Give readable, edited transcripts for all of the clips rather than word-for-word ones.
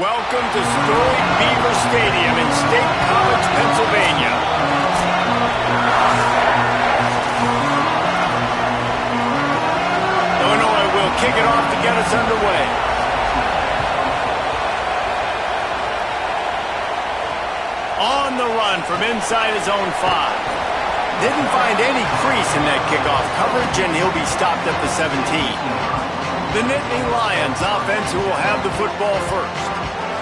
Welcome to storied Beaver Stadium in State College, Pennsylvania. Illinois will kick it off to get us underway. On the run from inside his own 5. Didn't find any crease in that kickoff coverage, and he'll be stopped at the 17. The Nittany Lions offense who will have the football first.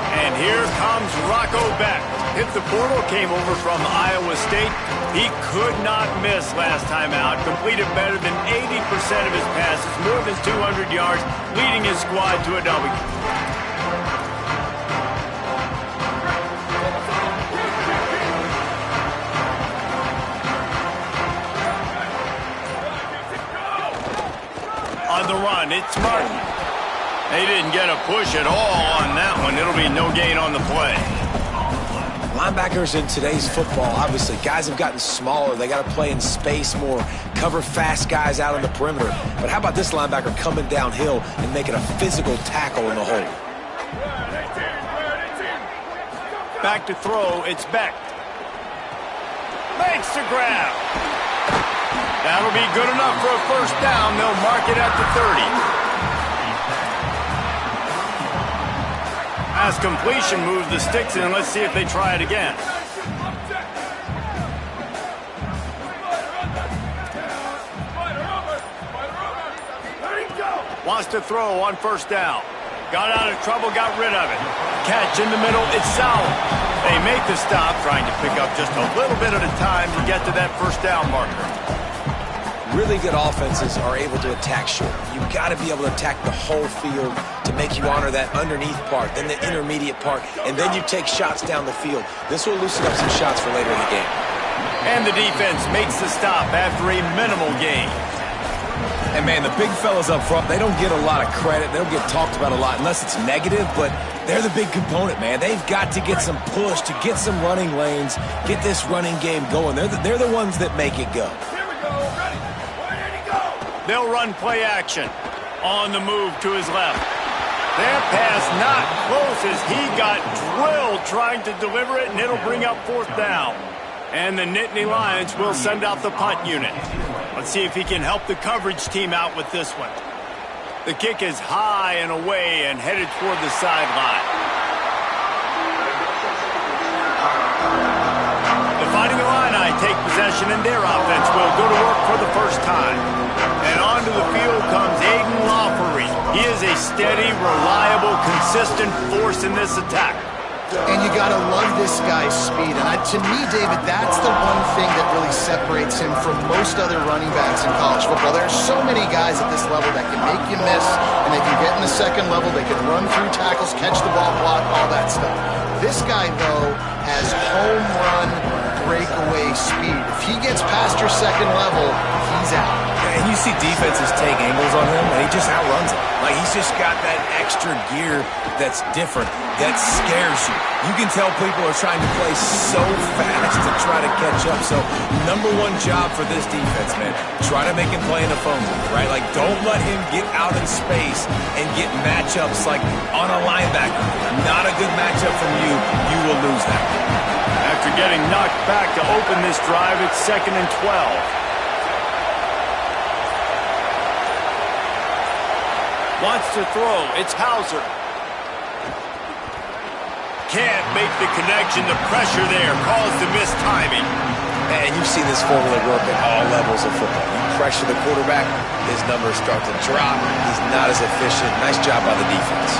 And here comes Rocco Beck. Hit the portal, came over from Iowa State. He could not miss last time out. Completed better than 80% of his passes, more than 200 yards, leading his squad to a W. On the run, it's Martin. They didn't get a push at all on that one. It'll be no gain on the play. Linebackers in today's football, obviously, guys have gotten smaller. They got to play in space more, cover fast guys out on the perimeter. But how about this linebacker coming downhill and making a physical tackle in the hole? Back to throw, it's Beck. Makes the grab. That'll be good enough for a first down. They'll mark it at the 30. As completion moves the sticks in, let's see if they try it again. Wants to throw on first down. Got out of trouble, got rid of it. Catch in the middle, it's Sauer. They make the stop, trying to pick up just a little bit at a time to get to that first down marker. Really good offenses are able to attack short. You've got to be able to attack the whole field to make you honor that underneath part, then the intermediate part, and then you take shots down the field. This will loosen up some shots for later in the game. And the defense makes the stop after a minimal gain. And, man, the big fellas up front, they don't get a lot of credit. They don't get talked about a lot unless it's negative, but they're the big component, man. They've got to get some push, to get some running lanes, get this running game going. They're the ones that make it go. They'll run play action. On the move to his left. That pass not close as he got drilled trying to deliver it, and it'll bring up fourth down. And the Nittany Lions will send out the punt unit. Let's see if he can help the coverage team out with this one. The kick is high and away and headed toward the sideline. The Fighting Illini take possession, and their offense will go to work for the first time. And onto the field comes Aiden Lawfery. He is a steady, reliable, consistent force in this attack. And you got to love this guy's speed. And to me, David, that's the one thing that really separates him from most other running backs in college football. There are so many guys at this level that can make you miss, and they can get in the second level. They can run through tackles, catch the ball, block, all that stuff. This guy, though, has home run breakaway speed. If he gets past your second level, he's out. And you see defenses take angles on him, and he just outruns it. Like, he's just got that extra gear that's different, that scares you. You can tell people are trying to play so fast to try to catch up. So, number one job for this defense, man, try to make him play in the phone booth, right? Like, don't let him get out in space and get matchups like on a linebacker. Not a good matchup from you. You will lose that. After getting knocked back to open this drive, it's 2nd and 12. Wants to throw. It's Hauser. Can't make the connection. The pressure there caused the missed timing. And you've seen this formula work at all levels of football. You pressure the quarterback, his numbers start to drop. He's not as efficient. Nice job by the defense.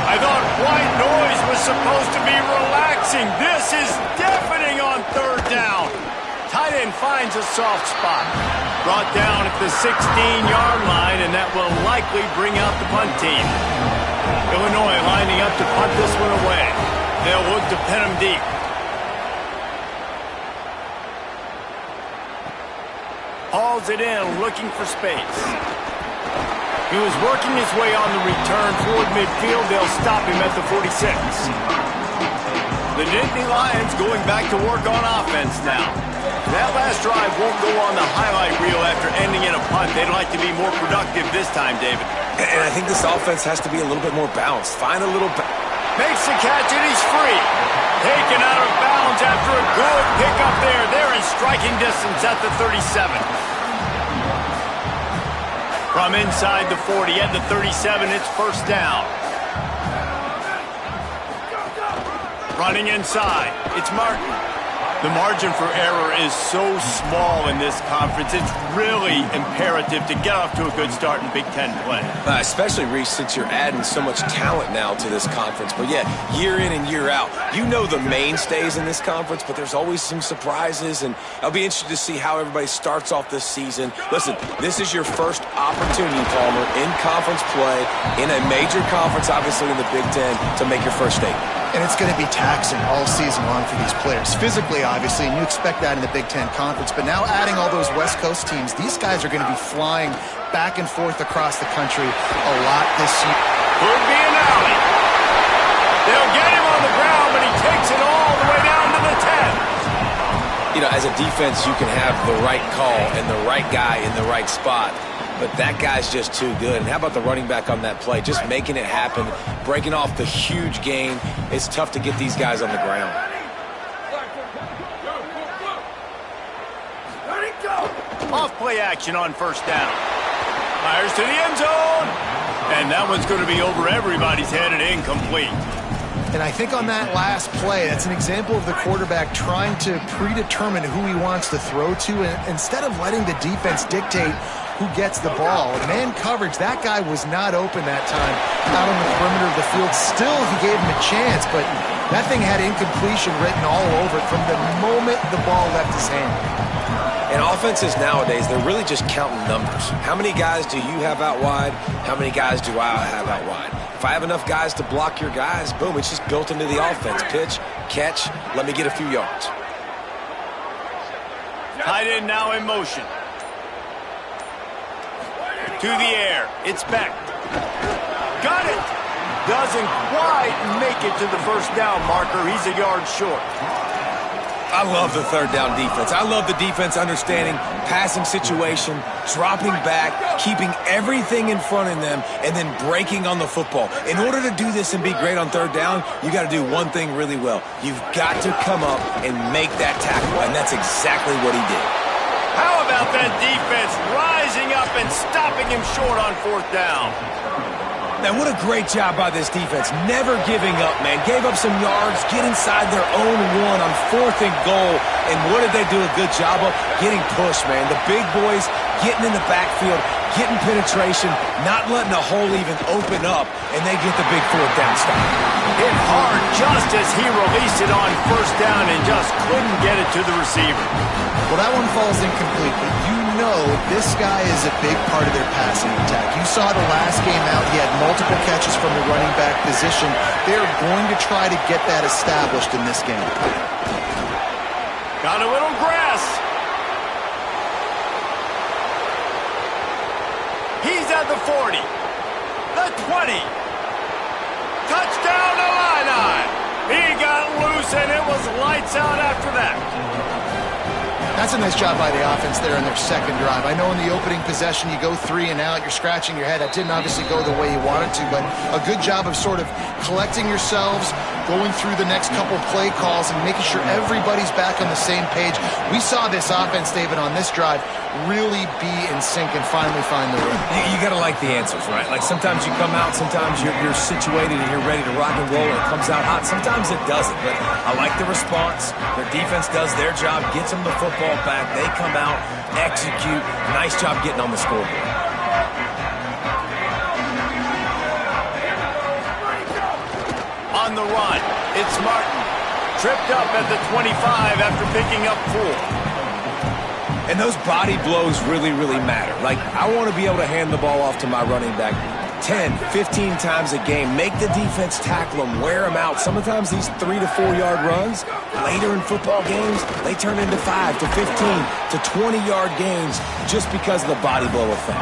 I thought white noise was supposed to be relaxing. This is deafening on third down. Tight end finds a soft spot. Brought down at the 16-yard line, and that will likely bring out the punt team. Illinois lining up to punt this one away. They'll look to pin him deep. Hauls it in, looking for space. He was working his way on the return toward midfield. They'll stop him at the 46. The Nittany Lions going back to work on offense now. That last drive won't go on the highlight reel after ending in a punt. They'd like to be more productive this time, David. And I think this offense has to be a little bit more balanced. Find a little Makes the catch and he's free. Taken out of bounds after a good pickup there. They're in striking distance at the 37. From inside the 40 at the 37, it's first down. Running inside, it's Martin. The margin for error is so small in this conference. It's really imperative to get off to a good start in Big Ten play. Especially, Reese, since you're adding so much talent now to this conference. But yeah, year in and year out, you know the mainstays in this conference, but there's always some surprises, and I'll be interested to see how everybody starts off this season. Listen, this is your first opportunity, Palmer, in conference play, in a major conference, obviously in the Big Ten, to make your first statement. And it's going to be taxing all season long for these players. Physically, obviously, and you expect that in the Big Ten Conference. But now adding all those West Coast teams, these guys are going to be flying back and forth across the country a lot this year. Could be an alley. They'll get him on the ground, but he takes it all the way down to the 10. You know, as a defense, you can have the right call and the right guy in the right spot. But that guy's just too good. And how about the running back on that play? Just making it happen, breaking off the huge gain. It's tough to get these guys on the ground. Off play action on first down. Fires to the end zone. And that one's going to be over everybody's head and incomplete. And I think on that last play, that's an example of the quarterback trying to predetermine who he wants to throw to, and instead of letting the defense dictate who gets the ball. Man coverage, that guy was not open that time out on the perimeter of the field. Still, he gave him a chance, but that thing had incompletion written all over it from the moment the ball left his hand. And offenses nowadays, they're really just counting numbers. How many guys do you have out wide? How many guys do I have out wide? If I have enough guys to block your guys, boom, it's just built into the offense. Pitch, catch, let me get a few yards. Tight end now in motion. To the air, it's Beck. Got it! Doesn't quite make it to the first down marker. He's a yard short. I love the third down defense. I love the defense understanding passing situation, dropping back, keeping everything in front of them, and then breaking on the football. In order to do this and be great on third down, you got to do one thing really well. You've got to come up and make that tackle, and that's exactly what he did. How about that defense rising up and stopping him short on fourth down? Man, what a great job by this defense. Never giving up, man. Gave up some yards, get inside their own one on fourth and goal. And what did they do a good job of? Getting pushed, man. The big boys getting in the backfield, getting penetration, not letting the hole even open up, and they get the big fourth down stop. Hit hard just as he released it on first down and just couldn't get it to the receiver. Well, that one falls incomplete, but you know this guy is a big part of their passing attack. You saw the last game out, he had multiple catches from the running back position. They're going to try to get that established in this game. Got a little grass. He's at the 40, the 20. Touchdown Illini. He got loose and it was lights out after that. That's a nice job by the offense there in their second drive. I know in the opening possession you go 3 and out, you're scratching your head. That didn't obviously go the way you wanted to, but a good job of sort of collecting yourselves, going through the next couple play calls and making sure everybody's back on the same page. We saw this offense, David, on this drive really be in sync and finally find the rhythm. You got to like the answers, right? Like sometimes you come out, sometimes you're situated and you're ready to rock and roll and it comes out hot. Sometimes it doesn't, but I like the response. Their defense does their job, gets them the football back. They come out, execute. Nice job getting on the scoreboard. On the run, it's Martin. Tripped up at the 25 after picking up 4. And those body blows really, really matter. Like, I want to be able to hand the ball off to my running back 10, 15 times a game. Make the defense tackle them, wear them out. Sometimes these 3 to 4 yard runs, later in football games, they turn into 5 to 15 to 20 yard gains just because of the body blow effect.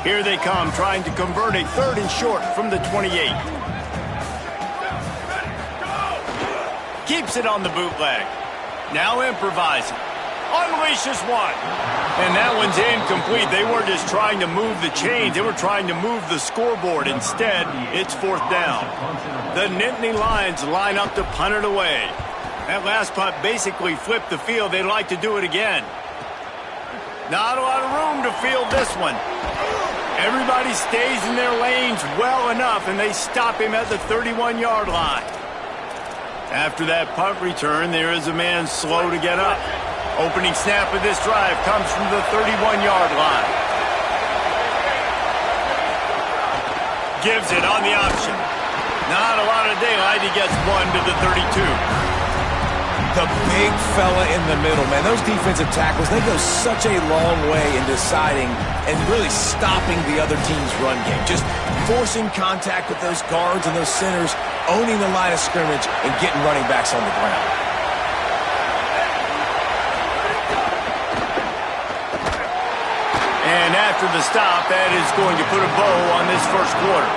Here they come, trying to convert a 3rd and short from the 28. Keeps it on the bootleg. Now improvising. Unleashes one. And that one's incomplete. They weren't just trying to move the chains. They were trying to move the scoreboard. Instead, it's 4th down. The Nittany Lions line up to punt it away. That last punt basically flipped the field. They'd like to do it again. Not a lot of room to field this one. Everybody stays in their lanes well enough, and they stop him at the 31-yard line. After that punt return, there is a man slow to get up. Opening snap of this drive comes from the 31-yard line. Gives it on the option. Not a lot of daylight. He gets one to the 32. The big fella in the middle, man. Those defensive tackles, they go such a long way in deciding and really stopping the other team's run game. Just forcing contact with those guards and those centers, owning the line of scrimmage, and getting running backs on the ground. And after the stop, that is going to put a bow on this first quarter.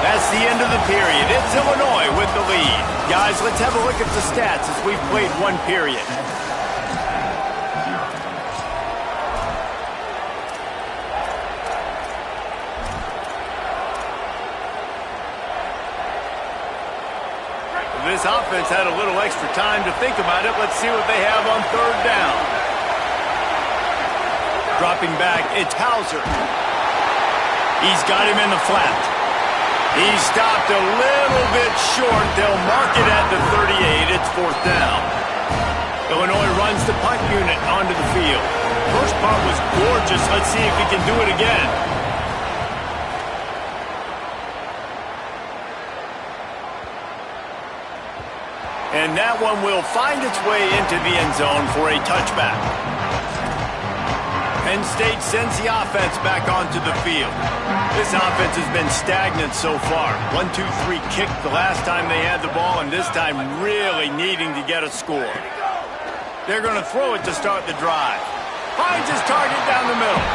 That's the end of the period. It's Illinois with the lead. Guys, let's have a look at the stats as we've played one period. This offense had a little extra time to think about it. Let's see what they have on 3rd down. Dropping back, it's Hauser. He's got him in the flat. He stopped a little bit short. They'll mark it at the 38. It's 4th down. Illinois runs the punt unit onto the field. First punt was gorgeous. Let's see if he can do it again. And that one will find its way into the end zone for a touchback. Penn State sends the offense back onto the field. This offense has been stagnant so far. 1-2-3 kick the last time they had the ball, and this time really needing to get a score. They're going to throw it to start the drive. Finds his target down the middle.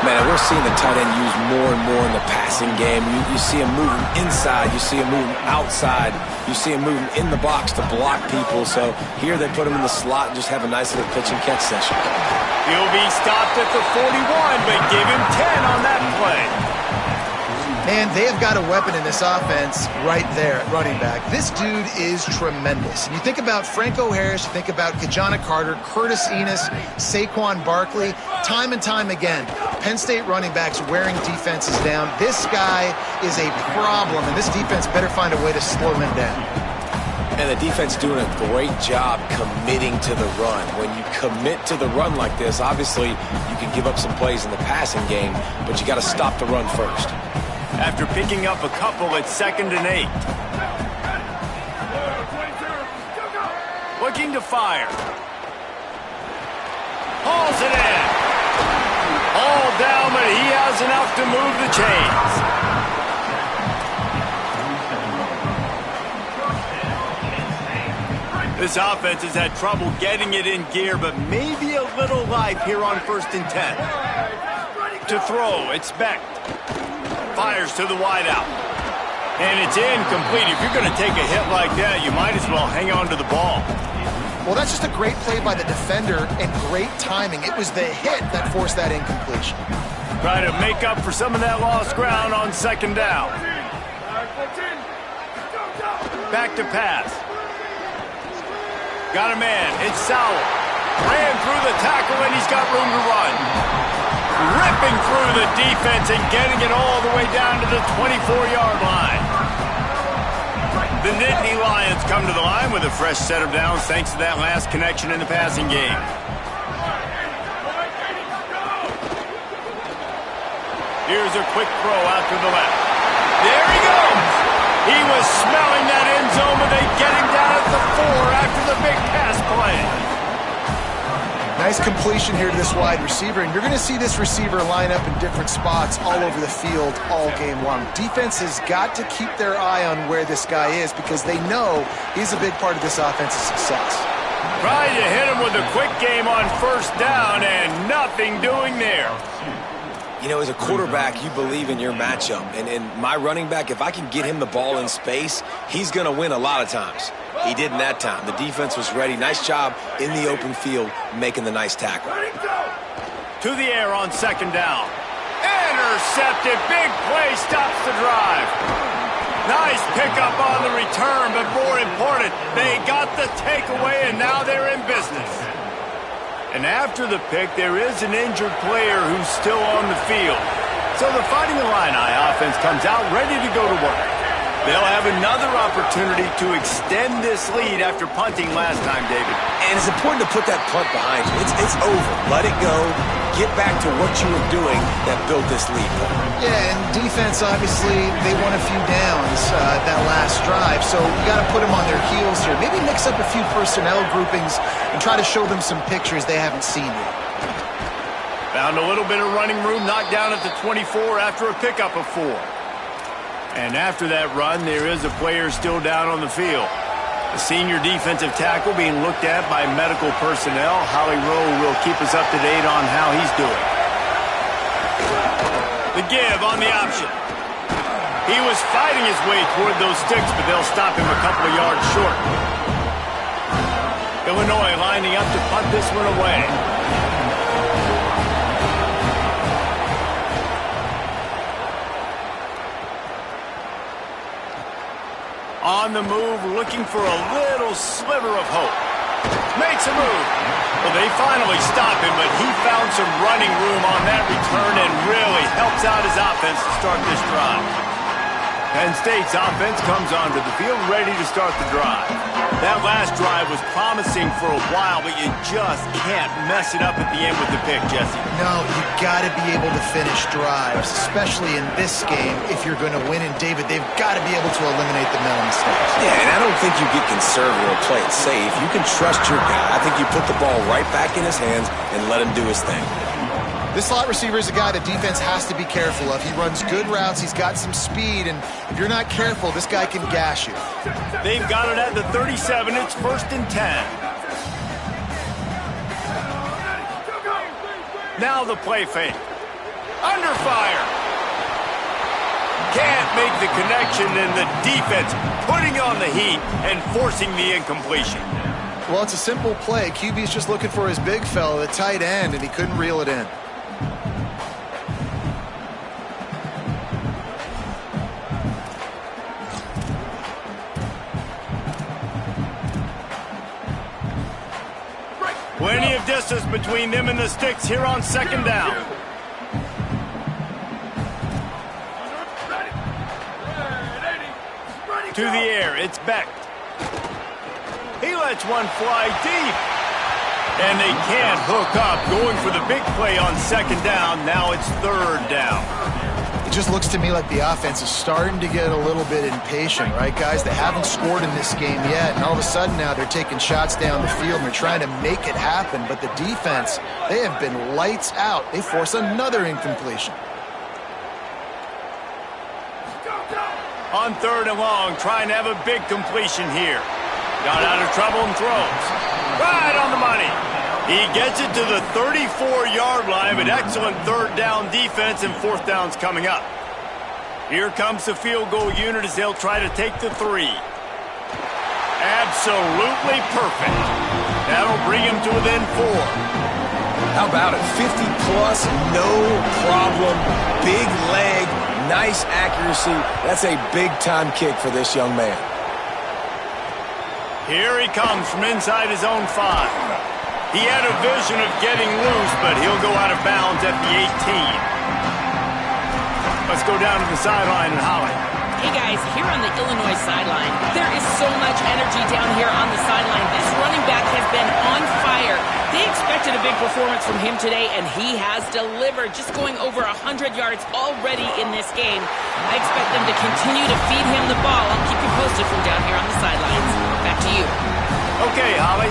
Man, we're seeing the tight end used more and more in the passing game. You see him moving inside. You see him moving outside. You see him moving in the box to block people. So here they put him in the slot and just have a nice little pitch and catch session. He'll be stopped at the 41, but give him 10 on that play. Man, they have got a weapon in this offense right there at running back. This dude is tremendous. And you think about Franco Harris, you think about Kajana Carter, Curtis Enos, Saquon Barkley, time and time again, Penn State running backs wearing defenses down. This guy is a problem, and this defense better find a way to slow him down. And the defense doing a great job committing to the run. When you commit to the run like this, obviously you can give up some plays in the passing game, but you got to stop the run first. After picking up a couple, it's 2nd and 8. Looking to fire. Hauls it in. All down, but he has enough to move the chains. This offense has had trouble getting it in gear, but maybe a little life here on 1st and 10. To throw, it's Beck. Fires to the wideout. And it's incomplete. If you're going to take a hit like that, you might as well hang on to the ball. Well, that's just a great play by the defender and great timing. It was the hit that forced that incompletion. Trying to make up for some of that lost ground on 2nd down. Back to pass. Got a man. It's Sauer. Ran through the tackle, and he's got room to run. Ripping through the defense and getting it all the way down to the 24-yard line. The Nittany Lions come to the line with a fresh set of downs thanks to that last connection in the passing game. Here's a quick throw out to the left. There he goes! He was smelling that end zone, but they get him down at the 4 after the big pass play. Nice completion here to this wide receiver, and you're going to see this receiver line up in different spots all over the field all game long. Defense has got to keep their eye on where this guy is because they know he's a big part of this offense's success. Trying to hit him with a quick game on 1st down, and nothing doing there. You know, as a quarterback, you believe in your matchup. And my running back, if I can get him the ball in space, he's going to win a lot of times. He didn't that time. The defense was ready. Nice job in the open field making the nice tackle. To the air on second down. Intercepted. Big play stops the drive. Nice pickup on the return, but more important, they got the takeaway, and now they're in business. And after the pick, there is an injured player who's still on the field. So the Fighting Illini offense comes out ready to go to work. They'll have another opportunity to extend this lead after punting last time, David. And it's important to put that punt behind you. It's over. Let it go. Get back to what you were doing that built this lead. Yeah, and defense, obviously, they won a few downs that last drive, so you got to put them on their heels here. Maybe mix up a few personnel groupings and try to show them some pictures they haven't seen yet. Found a little bit of running room, knocked down at the 24 after a pickup of 4. And after that run, there is a player still down on the field. The senior defensive tackle being looked at by medical personnel. Holly Rowe will keep us up to date on how he's doing. The give on the option. He was fighting his way toward those sticks, but they'll stop him a couple of yards short. Illinois lining up to punt this one away. On the move, looking for a little sliver of hope. Makes a move. Well, they finally stop him, but he found some running room on that return and really helps out his offense to start this drive. Penn State's offense comes onto the field ready to start the drive. That last drive was promising for a while, but you just can't mess it up at the end with the pick, Jesse. No, you got to be able to finish drives, especially in this game if you're going to win. And, David, they've got to be able to eliminate the mental mistakes. Yeah, and I don't think you get conservative or play it safe. You can trust your guy. I think you put the ball right back in his hands and let him do his thing. This slot receiver is a guy the defense has to be careful of. He runs good routes. He's got some speed, and if you're not careful, this guy can gash you. They've got it at the 37. It's 1st and 10. Now the play fake. Under fire. Can't make the connection, and the defense putting on the heat and forcing the incompletion. Well, it's a simple play. QB's just looking for his big fella, the tight end, and he couldn't reel it in. Plenty of distance between them and the sticks here on second down. To the air, it's Beck. He lets one fly deep. And they can't hook up. Going for the big play on second down. Now it's 3rd down. It just looks to me like the offense is starting to get a little bit impatient, right, guys? They haven't scored in this game yet, and all of a sudden now they're taking shots down the field and they're trying to make it happen. But the defense, they have been lights out. They force another incompletion. On 3rd and long, trying to have a big completion here. Got out of trouble and throws. Right on the money. He gets it to the 34-yard line, but excellent 3rd down defense, and 4th down's coming up. Here comes the field goal unit as they'll try to take the 3. Absolutely perfect. That'll bring him to within 4. How about it? 50-plus, no problem. Big leg, nice accuracy. That's a big-time kick for this young man. Here he comes from inside his own 5. He had a vision of getting loose, but he'll go out of bounds at the 18. Let's go down to the sideline and Holly. Hey guys, here on the Illinois sideline, there is so much energy down here on the sideline. This running back has been on fire. They expected a big performance from him today, and he has delivered, just going over 100 yards already in this game. I expect them to continue to feed him the ball. I'll keep you posted from down here on the sidelines. Back to you. Okay, Holly.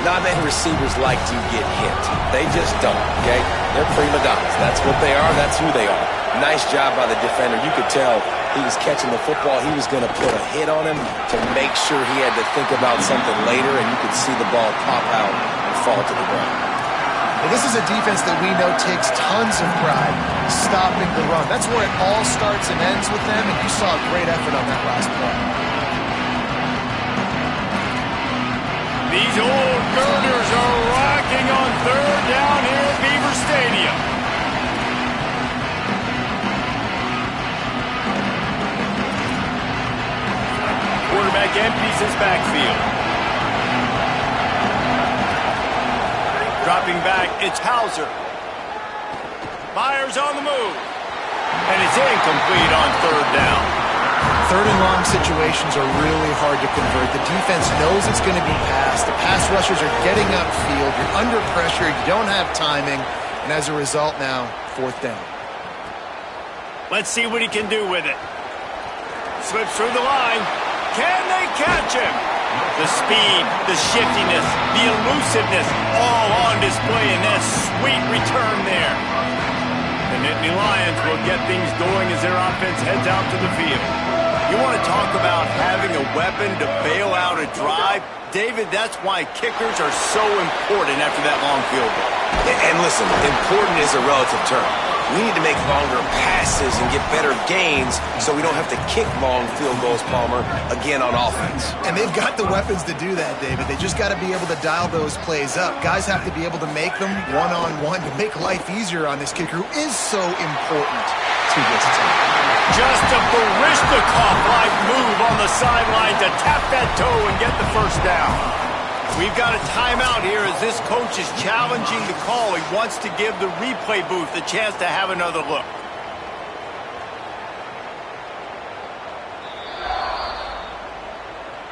Not many receivers like to get hit. They just don't, okay? They're prima donnas. That's what they are. That's who they are. Nice job by the defender. You could tell he was catching the football. He was going to put a hit on him to make sure he had to think about something later, and you could see the ball pop out and fall to the ground. Well, this is a defense that we know takes tons of pride stopping the run. That's where it all starts and ends with them, and you saw a great effort on that last play. These old girders are rocking on third down here at Beaver Stadium. Quarterback empties his backfield. Dropping back, it's Hauser. Fires on the move. And it's incomplete on third down. Third and long situations are really hard to convert. The defense knows it's going to be passed. The pass rushers are getting upfield. You're under pressure. You don't have timing. And as a result now, fourth down. Let's see what he can do with it. Slips through the line. Can they catch him? The speed, the shiftiness, the elusiveness, all on display in that sweet return there. The Nittany Lions will get things going as their offense heads out to the field. You want to talk about having a weapon to bail out a drive? David, that's why kickers are so important after that long field goal. And listen, important is a relative term. We need to make longer passes and get better gains so we don't have to kick long field goals, Palmer, again on offense. And they've got the weapons to do that, David. They just got to be able to dial those plays up. Guys have to be able to make them one-on-one to make life easier on this kicker who is so important to this team. Just a Barishnikov-like move on the sideline to tap that toe and get the first down. We've got a timeout here as this coach is challenging the call. He wants to give the replay booth a chance to have another look.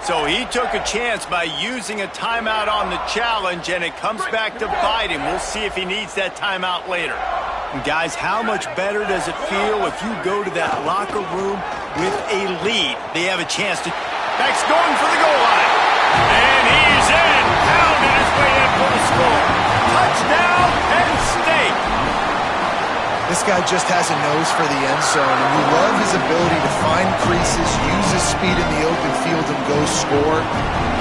So he took a chance by using a timeout on the challenge, and it comes back to bite him. We'll see if he needs that timeout later. And guys, how much better does it feel if you go to that locker room with a lead? They have a chance to... Beck's going for the goal line. And he's in, pounding his way in for the score. Touchdown, Penn State. This guy just has a nose for the end zone, and we love his ability to find creases, use his speed in the open field, and go score.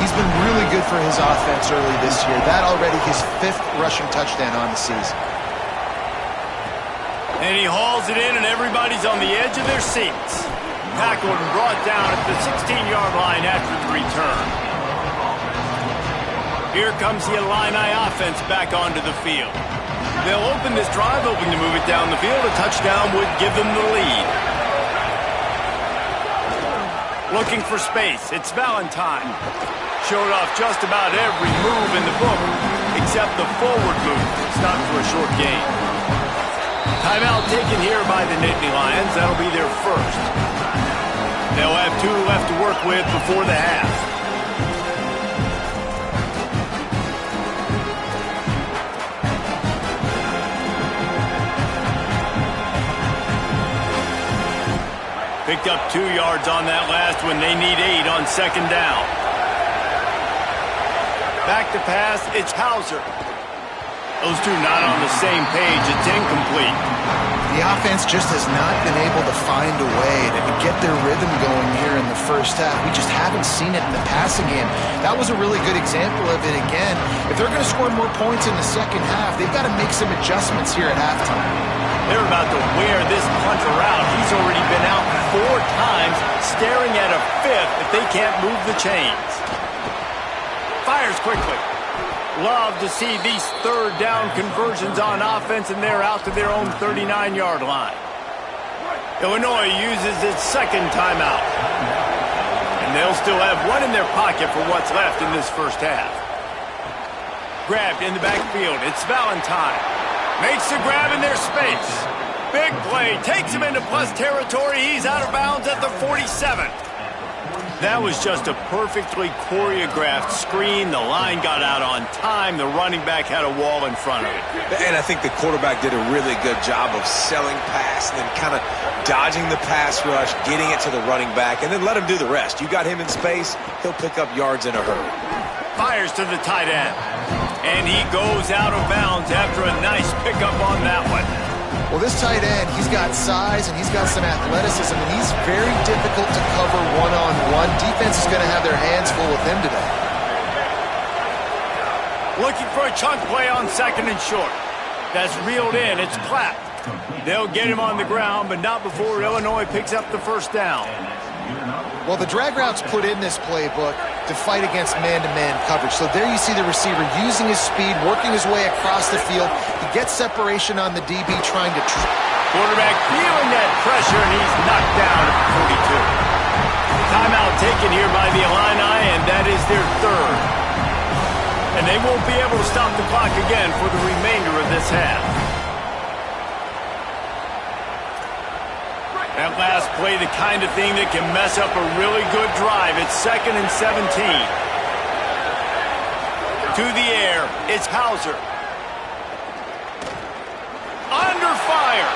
He's been really good for his offense early this year. That already his 5th rushing touchdown on the season. And he hauls it in, and everybody's on the edge of their seats. Tackled and brought down at the 16-yard line after the return. Here comes the Illini offense back onto the field. They'll open this drive, hoping to move it down the field. A touchdown would give them the lead. Looking for space, it's Valentine. Showed off just about every move in the book, except the forward move. Stopped for a short gain. Timeout taken here by the Nittany Lions. That'll be their first. They'll have 2 left to work with before the half. Picked up 2 yards on that last one. They need 8 on second down. Back to pass, it's Hauser. Those two not on the same page. It's incomplete. The offense just has not been able to find a way to get their rhythm going here in the first half. We just haven't seen it in the passing game. That was a really good example of it again. If they're going to score more points in the second half, they've got to make some adjustments here at halftime. They're about to wear this punter out. He's already been out 4 times, staring at a 5th if they can't move the chains. Fires quickly. Love to see these third down conversions on offense, and they're out to their own 39-yard line. Illinois uses its second timeout. And they'll still have 1 in their pocket for what's left in this first half. Grabbed in the backfield. It's Valentine. Makes the grab in their space. Big play. Takes him into plus territory. He's out of bounds at the 47. That was just a perfectly choreographed screen. The line got out on time. The running back had a wall in front of it. And I think the quarterback did a really good job of selling pass and then kind of dodging the pass rush, getting it to the running back, and then let him do the rest. You got him in space, he'll pick up yards in a hurry. Fires to the tight end. And he goes out of bounds after a nice pickup on that one. Well, this tight end, he's got size and he's got some athleticism, and he's very difficult to cover one-on-one. Defense is going to have their hands full with him today. Looking for a chunk play on second and short. That's reeled in. It's clapped. They'll get him on the ground, but not before Illinois picks up the first down. Well, the drag route's put in this playbook to fight against man-to-man coverage. So there you see the receiver using his speed, working his way across the field. He gets separation on the DB, trying to... Quarterback feeling that pressure, and he's knocked down at the 42. Timeout taken here by the Illini, and that is their third. And they won't be able to stop the clock again for the remainder of this half. That last play, the kind of thing that can mess up a really good drive. It's 2nd and 17. To the air, it's Hauser. Under fire.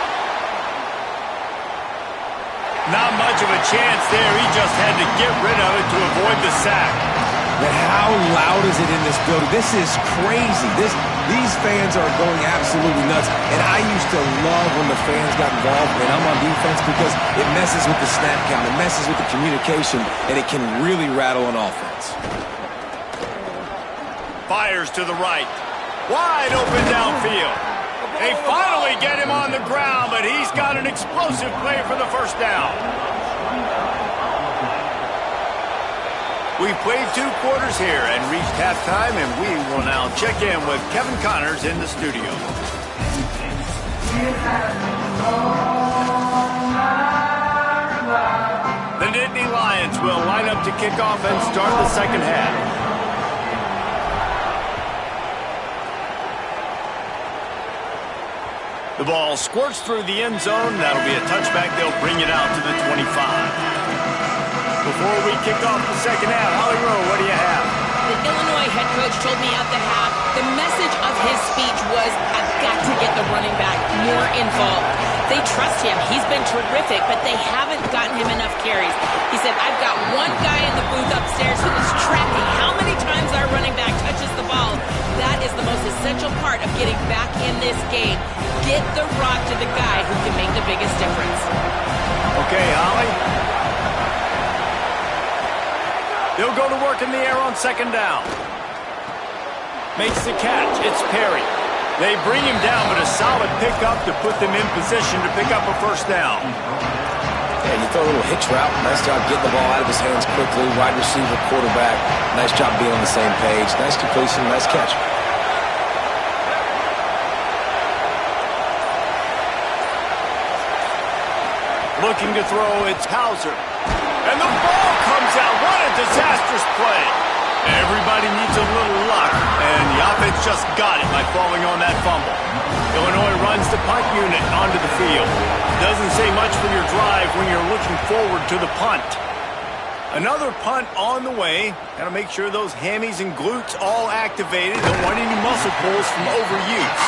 Not much of a chance there. He just had to get rid of it to avoid the sack. But how loud is it in this building? This is crazy. These fans are going absolutely nuts. And I used to love when the fans got involved when I'm on defense because it messes with the snap count. It messes with the communication, and it can really rattle an offense. Fires to the right. Wide open downfield. They finally get him on the ground, but he's got an explosive play for the first down. We've played 2 quarters here and reached halftime, and we will now check in with Kevin Connors in the studio. The Nittany Lions will line up to kick off and start the second half. The ball squirts through the end zone. That'll be a touchback. They'll bring it out to the 25. Before we kick off the second half, Holly Rowe, what do you have? The Illinois head coach told me at the half, the message of his speech was, I've got to get the running back more involved. They trust him. He's been terrific, but they haven't gotten him enough carries. He said, I've got one guy in the booth upstairs who is tracking how many times our running back touches the ball. That is the most essential part of getting back in this game. Get the rock to the guy who can make the biggest difference. Okay, Holly. They'll go to work in the air on second down. Makes the catch. It's Perry. They bring him down, but a solid pickup to put them in position to pick up a first down. Yeah, you throw a little hitch route. Nice job getting the ball out of his hands quickly. Wide receiver, quarterback. Nice job being on the same page. Nice completion, nice catch. Looking to throw, it's Hauser. And the ball comes out. What a disastrous play. Everybody needs a little luck, and the offense just got it by falling on that fumble. Illinois runs the punt unit onto the field. Doesn't say much for your drive when you're looking forward to the punt. Another punt on the way. Got to make sure those hammies and glutes all activated. Don't want any muscle pulls from overuse.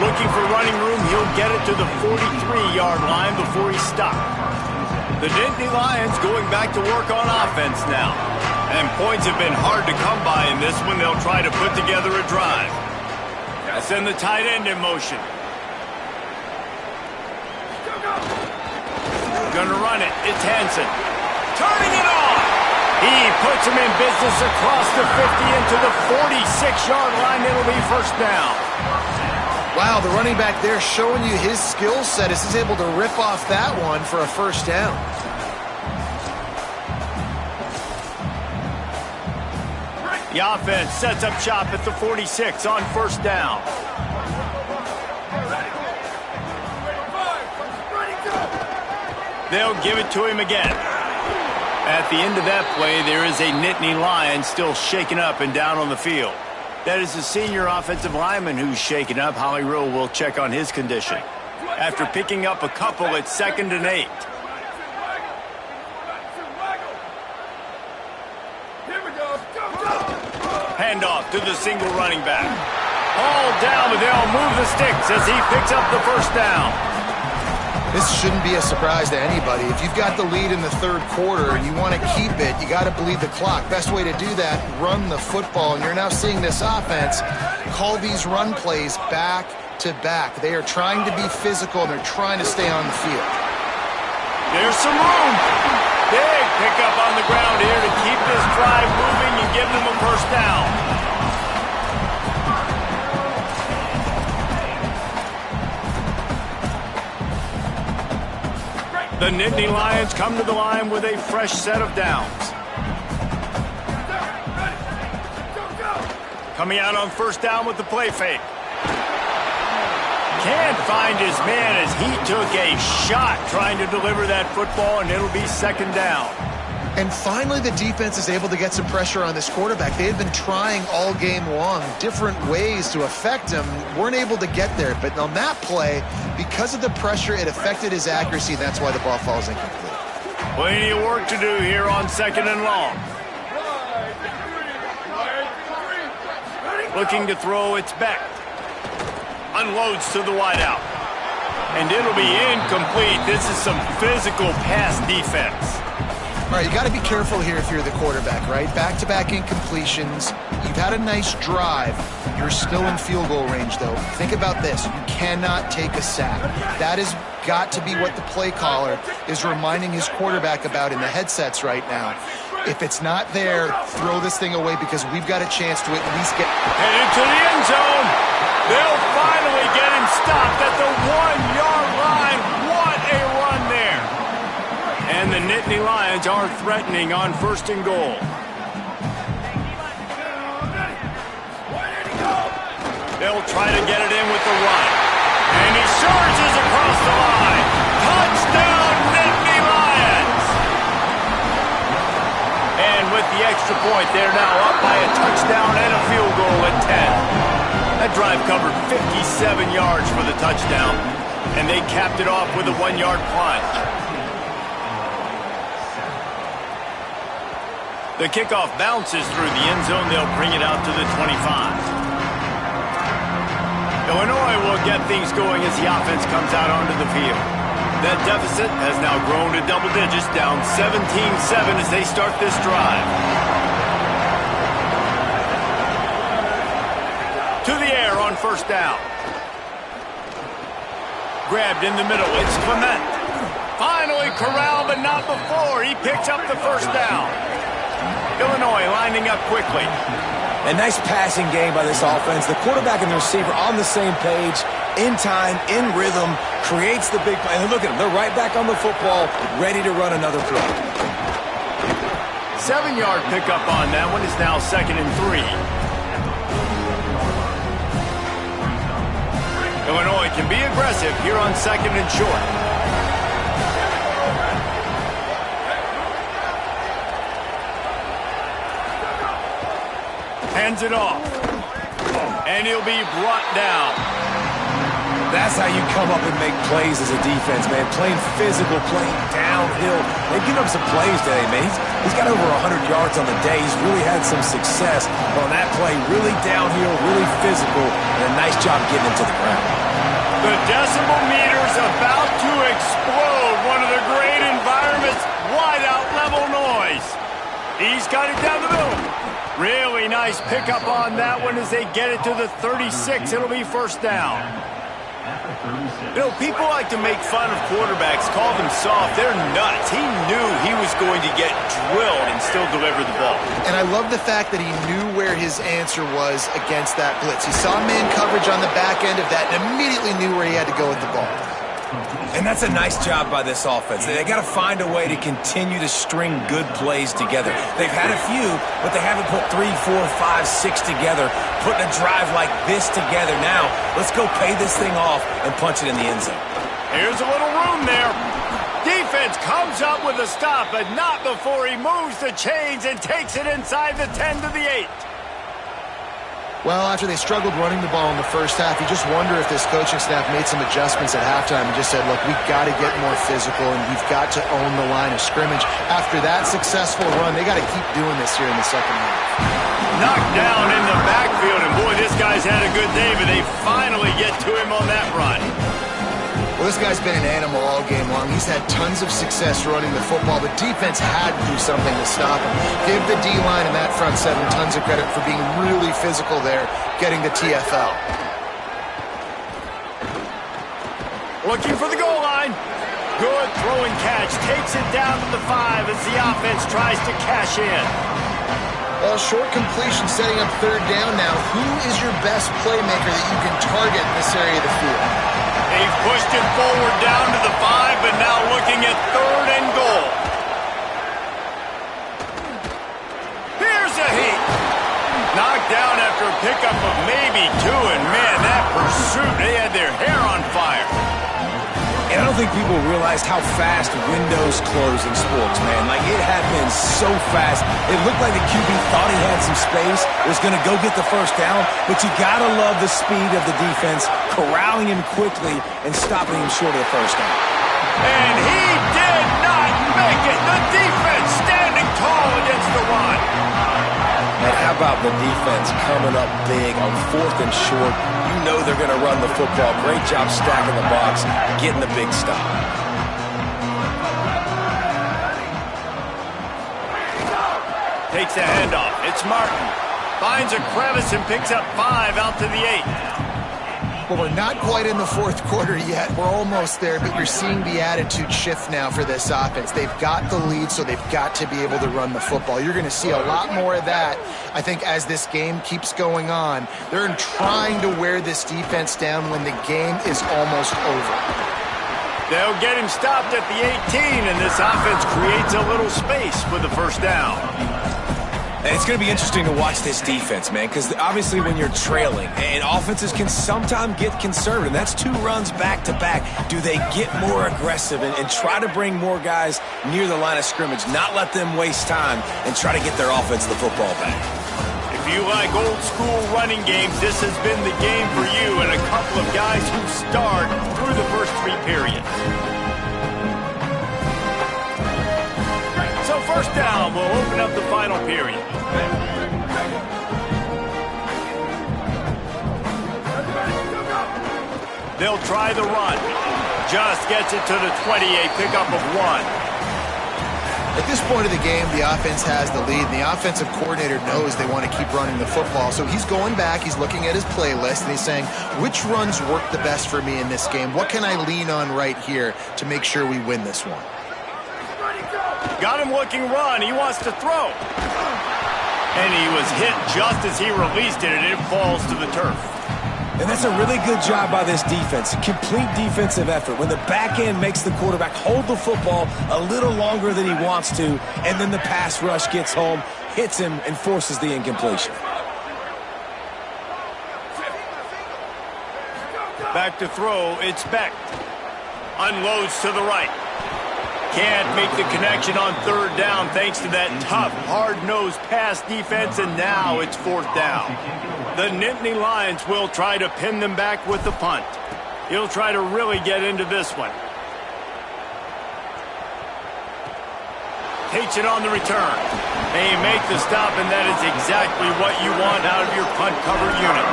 Looking for running room. He'll get it to the 43-yard line before he stopped. The Nittany Lions going back to work on offense now. And points have been hard to come by in this one. They'll try to put together a drive. That's in the tight end in motion. Gonna run it. It's Hansen. Turning it on. He puts him in business across the 50 into the 46-yard line. It'll be first down. Wow, the running back there showing you his skill set as he's able to rip off that one for a first down. The offense sets up shop at the 46 on first down. They'll give it to him again. At the end of that play, there is a Nittany Lion still shaken up and down on the field. That is the senior offensive lineman who's shaken up. Holly Rowe will check on his condition. After picking up a couple, it's 2nd and 8. Handoff to the single running back. All down, but they'll move the sticks as he picks up the first down. This shouldn't be a surprise to anybody. If you've got the lead in the third quarter and you want to keep it, you got to bleed the clock. Best way to do that, run the football. And you're now seeing this offense call these run plays back to back. They are trying to be physical, and they're trying to stay on the field. There's some room. Big pickup on the ground here to keep this drive moving and give them a first down. The Nittany Lions come to the line with a fresh set of downs. Coming out on first down with the play fake. Can't find his man as he took a shot trying to deliver that football, and it'll be second down. And finally, the defense is able to get some pressure on this quarterback. They had been trying all game long different ways to affect him, weren't able to get there. But on that play, because of the pressure, it affected his accuracy. That's why the ball falls incomplete. Plenty of work to do here on second and long. Looking to throw, it's Beck. Unloads to the wideout. And it'll be incomplete. This is some physical pass defense. All right, you got to be careful here if you're the quarterback, right? Back-to-back incompletions. You've had a nice drive. You're still in field goal range, though. Think about this. You cannot take a sack. That has got to be what the play caller is reminding his quarterback about in the headsets right now. If it's not there, throw this thing away because we've got a chance to at least get... Headed to the end zone. They'll finally get him stopped at the 1-yard line. What a run there. And the Nittany Lions are threatening on first and goal. They'll try to get it in with the run. And he surges across the line. Touchdown, Nittany Lions. And with the extra point, they're now up by a touchdown and a field goal at 10. That drive covered 57 yards for the touchdown, and they capped it off with a 1-yard plunge. The kickoff bounces through the end zone. They'll bring it out to the 25. Illinois will get things going as the offense comes out onto the field. That deficit has now grown to double digits, down 17-7 as they start this drive. To the air on first down. Grabbed in the middle. It's Clement. Finally corralled, but not before. He picks up the first down. Illinois lining up quickly. A nice passing game by this offense. The quarterback and the receiver on the same page, in time, in rhythm, creates the big play. And look at them. They're right back on the football, ready to run another play. 7-yard pickup on that one. Is now 2nd and 3. Illinois can be aggressive here on 2nd and short. Hands it off. And he'll be brought down. That's how you come up and make plays as a defense, man. Playing physical, playing downhill. They've given up some plays today, man. He's got over 100 yards on the day. He's really had some success on that play. Really downhill, really physical, and a nice job getting him to the ground. The decibel meter's about to explode. One of the great environments, wide out level noise. He's got it down the middle. Really nice pickup on that one as they get it to the 36. It'll be first down. You know, people like to make fun of quarterbacks, call them soft. They're nuts. He knew he was going to get drilled and still deliver the ball. And I love the fact that he knew where his answer was against that blitz. He saw man coverage on the back end of that and immediately knew where he had to go with the ball. And that's a nice job by this offense. They got to find a way to continue to string good plays together. They've had a few, but they haven't put 3, 4, 5, 6 together, putting a drive like this together. Now, let's go pay this thing off and punch it in the end zone. Here's a little room there. Defense comes up with a stop, but not before he moves the chains and takes it inside the 10 to the 8. Well, after they struggled running the ball in the first half, you just wonder if this coaching staff made some adjustments at halftime and just said, look, we've got to get more physical and we've got to own the line of scrimmage. After that successful run, they got to keep doing this here in the second half. Knocked down in the backfield, and boy, this guy's had a good day, but they finally get to him on that run. Well, this guy's been an animal all game long. He's had tons of success running the football. The defense had to do something to stop him. Give the D-line and that front seven tons of credit for being really physical there, getting the TFL. Looking for the goal line. Good throw and catch. Takes it down to the 5 as the offense tries to cash in. Well, short completion setting up third down now. Who is your best playmaker that you can target in this area of the field? They've pushed it forward down to the 5, but now looking at 3rd and goal. Here's a heat. Knocked down after a pickup of maybe 2, and man, that pursuit, they had their hair on fire. And I don't think people realized how fast windows close in sports, man. Like, it happened so fast. It looked like the QB thought he had some space, was going to go get the first down, but you got to love the speed of the defense, corralling him quickly and stopping him short of the first down. And he did not make it. The defense standing tall against the run. And how about the defense coming up big on 4th and short? You know they're going to run the football. Great job stacking the box, getting the big stop. Takes the handoff. It's Martin. Finds a crevice and picks up 5 out to the 8. Well, we're not quite in the 4th quarter yet. We're almost there, but you're seeing the attitude shift now for this offense. They've got the lead, so they've got to be able to run the football. You're going to see a lot more of that, I think, as this game keeps going on. They're trying to wear this defense down when the game is almost over. They'll get him stopped at the 18, and this offense creates a little space for the first down. And it's going to be interesting to watch this defense, man, because obviously when you're trailing, and offenses can sometimes get conservative. That's 2 runs back-to-back. Do they get more aggressive and try to bring more guys near the line of scrimmage, not let them waste time, and try to get their offense the football back? If you like old-school running games, this has been the game for you and a couple of guys who starred through the first 3 periods. So first down, we'll open up the final period. They'll try the run. Just gets it to the 20, a pickup of 1. At this point of the game, the offense has the lead, and the offensive coordinator knows they want to keep running the football. So he's going back, he's looking at his playlist, and he's saying, which runs work the best for me in this game? What can I lean on right here to make sure we win this one? Got him looking run. He wants to throw. And he was hit just as he released it, and it falls to the turf. And that's a really good job by this defense. Complete defensive effort. When the back end makes the quarterback hold the football a little longer than he wants to, and then the pass rush gets home, hits him, and forces the incompletion. Back to throw, it's Beck. Unloads to the right. Can't make the connection on 3rd down thanks to that tough, hard-nosed pass defense, and now it's 4th down. The Nittany Lions will try to pin them back with the punt. He'll try to really get into this one. Takes it on the return. They make the stop, and that is exactly what you want out of your punt cover unit.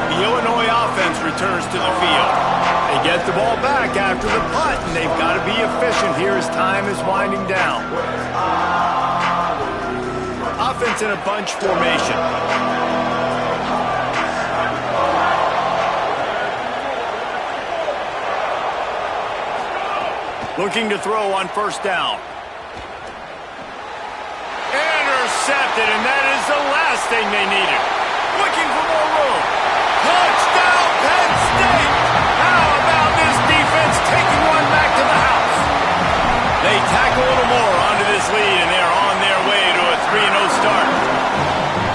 The Illinois offense returns to the field. They get the ball back after the punt, and they've got to be efficient here as time is winding down. Offense in a bunch formation. Looking to throw on 1st down. Intercepted, and that is the last thing they needed. Looking for more room. Touchdown, Penn State! How about this defense taking one back to the house? They tack a little more onto this lead, and they're on their way to a 3-0 start.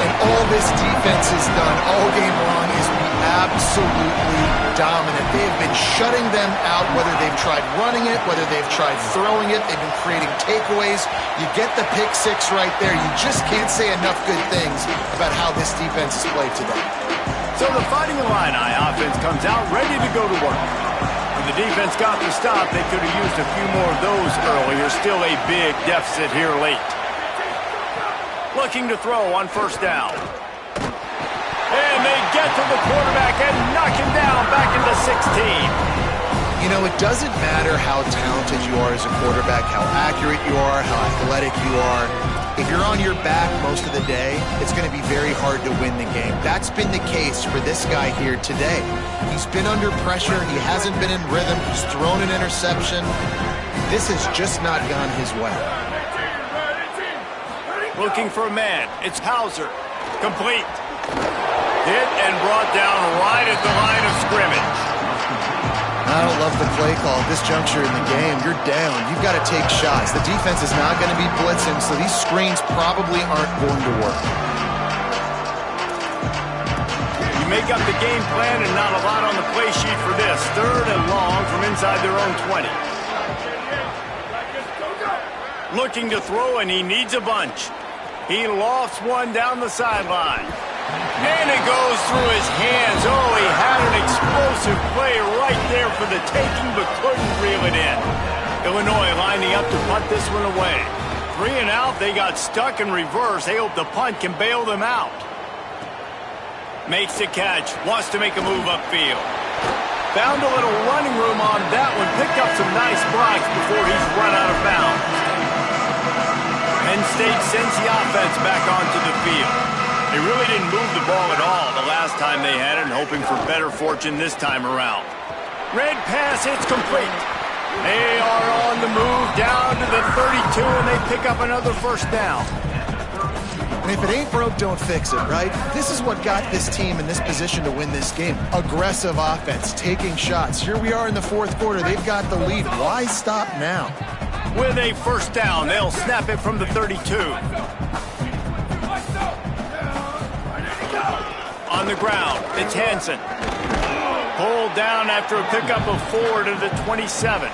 And all this defense has done all game long is be absolutely dominant. They have been shutting them out, whether they've tried running it, whether they've tried throwing it. They've been creating takeaways. You get the pick 6 right there. You just can't say enough good things about how this defense has played today. So the Fighting Illini offense comes out ready to go to work. When the defense got the stop, they could have used a few more of those earlier. Still a big deficit here late. Looking to throw on 1st down. And they get to the quarterback and knock him down back into 16. You know, it doesn't matter how talented you are as a quarterback, how accurate you are, how athletic you are. If you're on your back most of the day, it's going to be very hard to win the game. That's been the case for this guy here today. He's been under pressure. He hasn't been in rhythm. He's thrown an interception. This has just not gone his way. Looking for a man. It's Hauser. Complete. Hit and brought down right at the line of scrimmage. I don't love the play call at this juncture in the game. You're down. You've got to take shots. The defense is not going to be blitzing, so these screens probably aren't going to work. You make up the game plan and not a lot on the play sheet for this. 3rd and long from inside their own 20. Looking to throw, and he needs a bunch. He lofts one down the sideline. And it goes through his hands. Oh, he had an explosive play right there for the taking, but couldn't reel it in. Illinois lining up to punt this one away. 3 and out, they got stuck in reverse. They hope the punt can bail them out. Makes the catch, wants to make a move upfield. Found a little running room on that one. Picked up some nice blocks before he's run out of bounds. Penn State sends the offense back onto the field. They really didn't move the ball at all the last time they had it, and hoping for better fortune this time around. Red pass, it's complete. They are on the move down to the 32, and they pick up another first down. And if it ain't broke, don't fix it, right? This is what got this team in this position to win this game. Aggressive offense, taking shots. Here we are in the 4th quarter. They've got the lead. Why stop now? With a first down, they'll snap it from the 32. On the ground, it's Hansen. Pulled down after a pickup of 4 to the 27.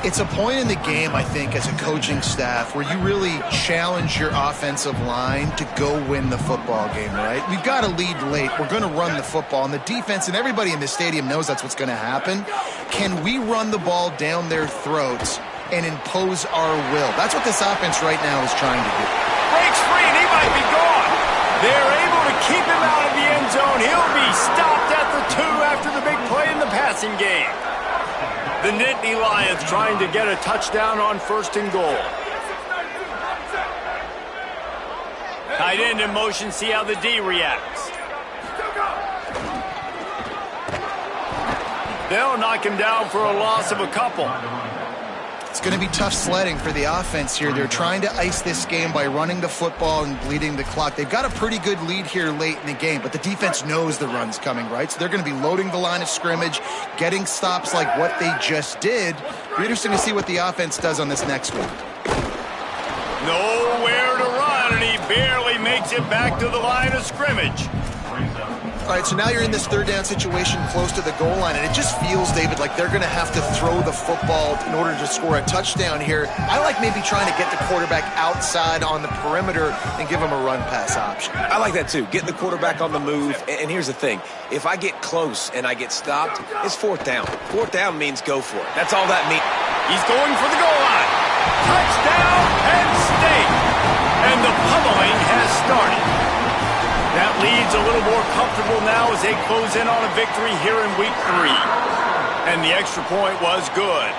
It's a point in the game, I think, as a coaching staff where you really challenge your offensive line to go win the football game, right? We've got to lead late. We're going to run the football, and the defense and everybody in the stadium knows that's what's going to happen. Can we run the ball down their throats and impose our will? That's what this offense right now is trying to do. Breaks free, and he might be gone. They're able to keep him out of the end zone. He'll be stopped at the 2 after the big play in the passing game. The Nittany Lions trying to get a touchdown on 1st and goal. Tight end in motion, see how the D reacts. They'll knock him down for a loss of a couple. It's going to be tough sledding for the offense here. They're trying to ice this game by running the football and bleeding the clock. They've got a pretty good lead here late in the game, but the defense knows the run's coming, right? So they're going to be loading the line of scrimmage, getting stops like what they just did. Be interesting to see what the offense does on this next one. Nowhere to run, and he barely makes it back to the line of scrimmage. All right, so now you're in this 3rd down situation close to the goal line, and it just feels, David, like they're going to have to throw the football in order to score a touchdown here. I like maybe trying to get the quarterback outside on the perimeter and give him a run-pass option. I like that too. Getting the quarterback on the move. And here's the thing. If I get close and I get stopped, it's 4th down. 4th down means go for it. That's all that means. He's going for the goal line. Touchdown, Penn State. And the pummeling has started. That lead's a little more comfortable now as they close in on a victory here in week 3. And the extra point was good.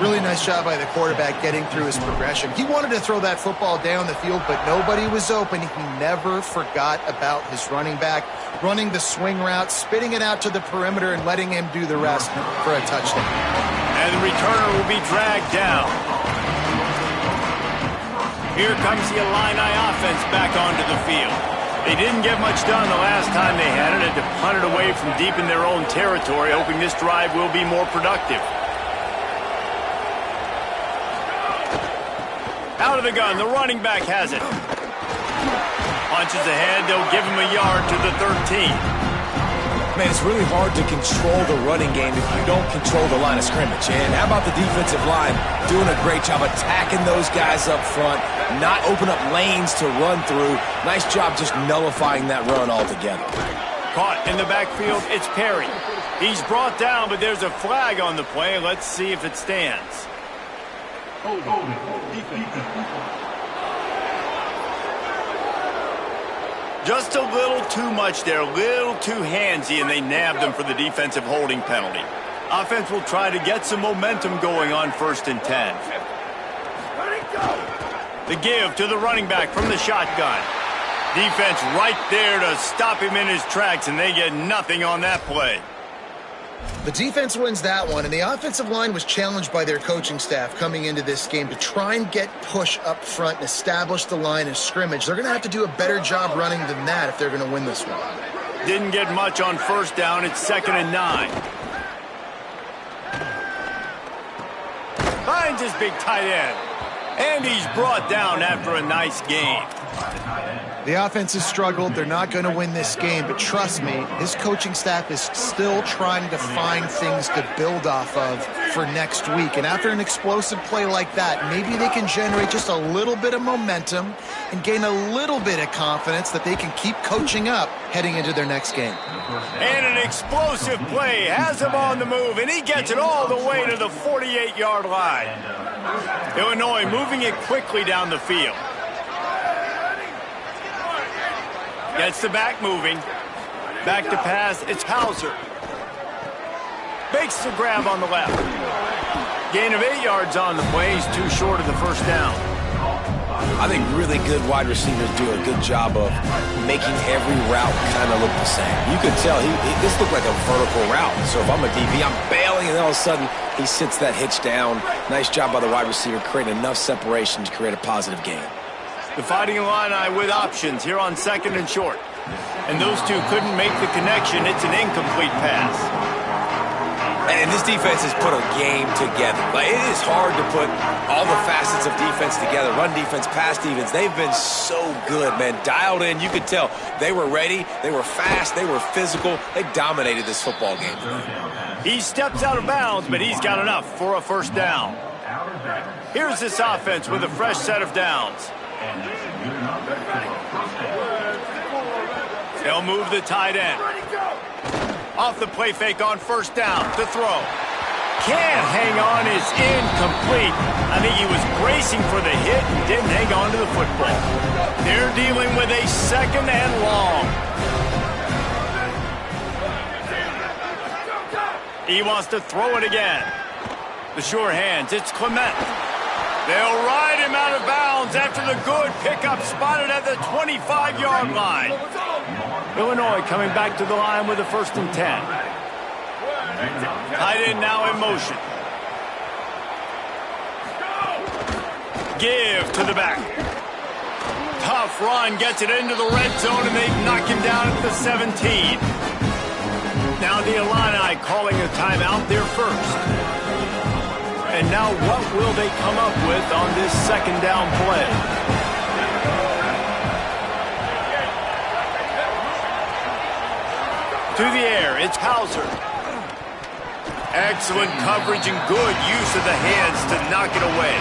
Really nice job by the quarterback getting through his progression. He wanted to throw that football down the field, but nobody was open. He never forgot about his running back, running the swing route, spitting it out to the perimeter, and letting him do the rest for a touchdown. And the returner will be dragged down. Here comes the Illini offense back onto the field. They didn't get much done the last time they had it. Had to punt it away from deep in their own territory, hoping this drive will be more productive. Out of the gun, the running back has it. Punches ahead, they'll give him a yard to the 13. Man, it's really hard to control the running game if you don't control the line of scrimmage. And how about the defensive line doing a great job attacking those guys up front, not open up lanes to run through. Nice job just nullifying that run altogether. Caught in the backfield, it's Perry. He's brought down, but there's a flag on the play. Let's see if it stands. Just a little too much there, a little too handsy, and they nabbed him for the defensive holding penalty. Offense will try to get some momentum going on 1st and 10. The give to the running back from the shotgun. Defense right there to stop him in his tracks, and they get nothing on that play. The defense wins that one, and the offensive line was challenged by their coaching staff coming into this game to try and get push up front and establish the line of scrimmage. They're going to have to do a better job running than that if they're going to win this one. Didn't get much on 1st down. It's 2nd and 9. finds his big tight end. And he's brought down after a nice game. The offense has struggled. They're not going to win this game, but trust me, his coaching staff is still trying to find things to build off of for next week. And after an explosive play like that, maybe they can generate just a little bit of momentum and gain a little bit of confidence that they can keep coaching up heading into their next game. And an explosive play has him on the move, and he gets it all the way to the 48-yard line. Illinois moving it quickly down the field. Gets the back moving. Back to pass, it's Hauser. Makes the grab on the left. Gain of 8 yards on the play. He's too short of the first down. I think really good wide receivers do a good job of making every route kind of look the same. You could tell this looked like a vertical route. So if I'm a DB, I'm bailing, and then all of a sudden he sits that hitch down. Nice job by the wide receiver, creating enough separation to create a positive gain. The Fighting Illini with options here on 2nd and short. And those two couldn't make the connection. It's an incomplete pass. And this defense has put a game together. Like, it is hard to put all the facets of defense together. Run defense, pass defense. They've been so good, man. Dialed in. You could tell they were ready. They were fast. They were physical. They dominated this football game. He steps out of bounds, but he's got enough for a first down. Here's this offense with a fresh set of downs. They'll move the tight end. Off the play fake on first down to throw. Can't hang on, is incomplete. I think he was bracing for the hit and didn't hang on to the football. They're dealing with a 2nd and long. He wants to throw it again. The sure hands, it's Clement. They'll ride him out of bounds after the good pickup spotted at the 25-yard line. Illinois coming back to the line with a 1st and 10. Tight end now in motion. Give to the back. Tough run, gets it into the red zone, and they knock him down at the 17. Now the Illini calling a timeout, their first. And now what will they come up with on this 2nd down play? To the air, it's Hauser. Excellent coverage and good use of the hands to knock it away.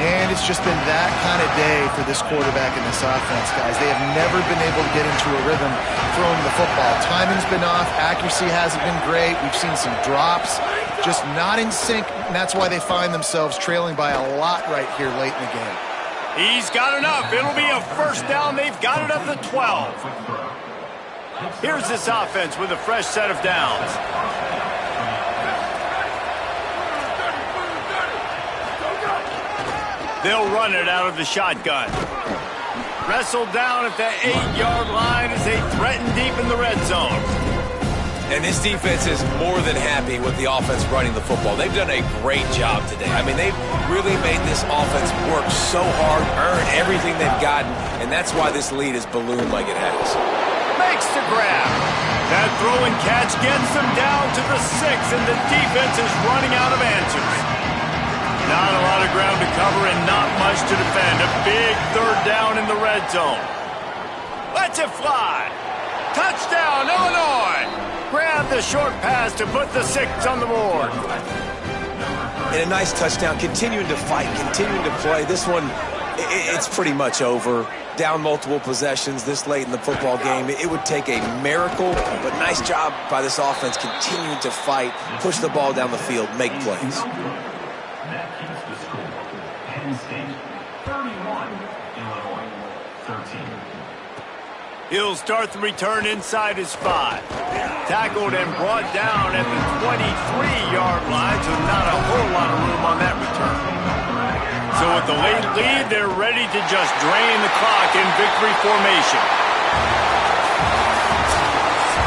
And it's just been that kind of day for this quarterback and this offense, guys. They have never been able to get into a rhythm throwing the football. Timing's been off. Accuracy hasn't been great. We've seen some drops. Just not in sync, and that's why they find themselves trailing by a lot right here late in the game. He's got enough. It'll be a first down. They've got it at the 12. Here's this offense with a fresh set of downs. They'll run it out of the shotgun. Wrestled down at the 8-yard line as they threaten deep in the red zone. And this defense is more than happy with the offense running the football. They've done a great job today. I mean, they've really made this offense work so hard, earn everything they've gotten, and that's why this lead has ballooned like it has. Makes the grab. That throw and catch gets them down to the 6, and the defense is running out of answers. Not a lot of ground to cover and not much to defend. A big 3rd down in the red zone. Lets it fly. Touchdown, Illinois. Grab the short pass to put the 6 on the board. And a nice touchdown, continuing to fight, continuing to play. This one, it's pretty much over. Down multiple possessions this late in the football game. It would take a miracle, but nice job by this offense continuing to fight, push the ball down the field, make plays. Penn State 31, Illinois 13. He'll start the return inside his 5. Tackled and brought down at the 23-yard line, so not a whole lot of room on that return. So with the late lead, they're ready to just drain the clock in victory formation.